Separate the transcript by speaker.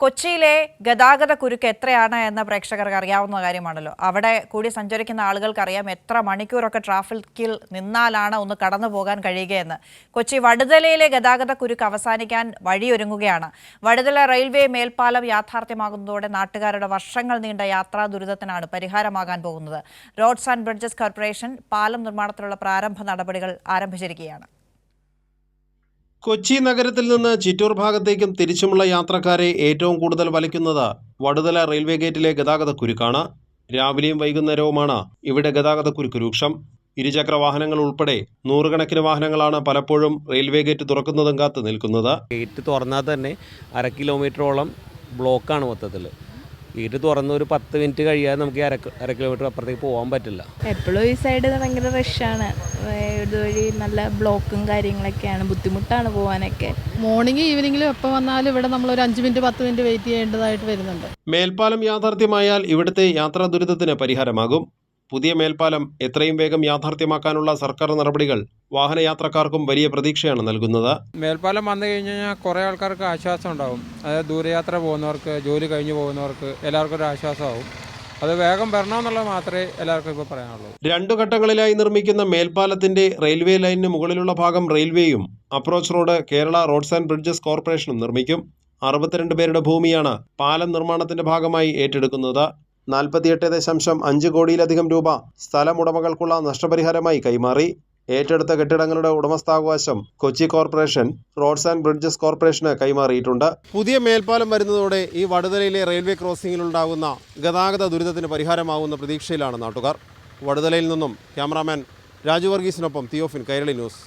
Speaker 1: കൊച്ചിയിലെ ഗതാഗത കുരുക്ക് എത്രയാണ് എന്ന പ്രേക്ഷകർക്ക് അറിയാവുന്ന കാര്യമാണല്ലോ. അവിടെ കൂടി സഞ്ചരിക്കുന്ന ആളുകൾക്കറിയാം എത്ര മണിക്കൂറൊക്കെ ട്രാഫിക്കിൽ നിന്നാലാണ് ഒന്ന് കടന്നു പോകാൻ കഴിയുകയെന്ന്. കൊച്ചി വടുതലയിലെ ഗതാഗത കുരുക്ക് അവസാനിക്കാൻ വഴിയൊരുങ്ങുകയാണ്. വടുതല റെയിൽവേ മേൽപ്പാലം യാഥാർത്ഥ്യമാകുന്നതോടെ നാട്ടുകാരുടെ വർഷങ്ങൾ നീണ്ട യാത്രാ ദുരിതത്തിനാണ് പരിഹാരമാകാൻ പോകുന്നത്. റോഡ്സ് ആൻഡ് ബ്രിഡ്ജസ് കോർപ്പറേഷൻ പാലം നിർമ്മാണത്തിലുള്ള പ്രാരംഭ നടപടികൾ ആരംഭിച്ചിരിക്കുകയാണ്.
Speaker 2: കൊച്ചി നഗരത്തിൽ നിന്ന് ചിറ്റൂർ ഭാഗത്തേക്കും തിരിച്ചുമുള്ള യാത്രക്കാരെ ഏറ്റവും കൂടുതൽ വലയ്ക്കുന്നത് വടുതല റെയിൽവേ ഗേറ്റിലെ ഗതാഗത കുരുക്കാണ്. രാവിലെയും വൈകുന്നേരവുമാണ് ഇവിടെ ഗതാഗത കുരുക്ക് രൂക്ഷം. ഇരുചക്ര വാഹനങ്ങൾ ഉൾപ്പെടെ നൂറുകണക്കിന് വാഹനങ്ങളാണ് പലപ്പോഴും റെയിൽവേ ഗേറ്റ് തുറക്കുന്നതും കാത്തു നിൽക്കുന്നത്.
Speaker 3: ഗേറ്റ് തുറന്നാൽ തന്നെ 1/2 കിലോമീറ്ററോളം ബ്ലോക്കാണ് മൊത്തത്തിൽ. ഗേറ്റ് തുറന്ന് ഒരു 10 മിനിറ്റ് കഴിയാതെ നമുക്ക് 1/2 കിലോമീറ്റർ അപ്പുറത്തേക്ക് പോകാൻ പറ്റില്ല.
Speaker 4: എപ്പോഴും ഈ സൈഡ് ഭയങ്കര റഷാണ്. ഇതുവഴി നല്ല ബ്ലോക്കും കാര്യങ്ങളൊക്കെയാണ്, ബുദ്ധിമുട്ടാണ് പോകാനൊക്കെ.
Speaker 5: മോർണിംഗ് ഈവനിങ്ങിലും എപ്പോൾ വന്നാലും ഇവിടെ നമ്മൾ ഒരു 5 മിനിറ്റ് 10 മിനിറ്റ് വെയിറ്റ് ചെയ്യേണ്ടതായിട്ട് വരുന്നുണ്ട്.
Speaker 2: മേൽപ്പാലം യാഥാർത്ഥ്യമായാൽ ഇവിടുത്തെ യാത്രാ ദുരിതത്തിന് പരിഹാരമാകും. പുതിയ മേൽപ്പാലം എത്രയും വേഗം യാഥാർത്ഥ്യമാക്കാനുള്ള സർക്കാർ നടപടികൾ വാഹനയാത്രക്കാർക്കും വലിയ പ്രതീക്ഷയാണ് നൽകുന്നത്.
Speaker 6: മേൽപ്പാലം വന്നു കഴിഞ്ഞ് കഴിഞ്ഞാൽ കുറേ ആൾക്കാർക്ക് ആശ്വാസം ഉണ്ടാവും. അതായത് ദൂരയാത്ര പോകുന്നവർക്ക്, ജോലി കഴിഞ്ഞ് പോകുന്നവർക്ക് എല്ലാവർക്കും ഒരു ആശ്വാസമാവും. അത് വേഗം വരണമെന്നുള്ളത് മാത്രമേ എല്ലാവർക്കും ഇപ്പോൾ പറയാനുള്ളൂ. 2
Speaker 2: ഘട്ടങ്ങളിലായി നിർമ്മിക്കുന്ന മേൽപ്പാലത്തിന്റെ റെയിൽവേ ലൈനിന് മുകളിലുള്ള ഭാഗം റെയിൽവേയും approach road Kerala roads and bridges കോർപ്പറേഷനും നിർമ്മിക്കും. 62 പേരുടെ ഭൂമിയാണ് പാലം നിർമ്മാണത്തിന്റെ ഭാഗമായി ഏറ്റെടുക്കുന്നത്. 48.5 കോടിയിലധികം രൂപ സ്ഥലമുടമകൾക്കുള്ള നഷ്ടപരിഹാരമായി കൈമാറി. ഏറ്റെടുത്ത കെട്ടിടങ്ങളുടെ ഉടമസ്ഥാവകാശം Kochi corporation roads and bridges കോർപ്പറേഷന് കൈമാറിയിട്ടുണ്ട്. പുതിയ മേൽപ്പാലം വരുന്നതോടെ ഈ വടുതലയിലെ റെയിൽവേ ക്രോസിംഗിലുണ്ടാകുന്ന ഗതാഗത ദുരിതത്തിന് പരിഹാരമാകുന്ന പ്രതീക്ഷയിലാണ് നാട്ടുകാർ. വടുതലയിൽ നിന്നും ക്യാമറാമാൻ രാജു വർഗീസിനൊപ്പം തിയോഫിൻ, കൈരളി ന്യൂസ്.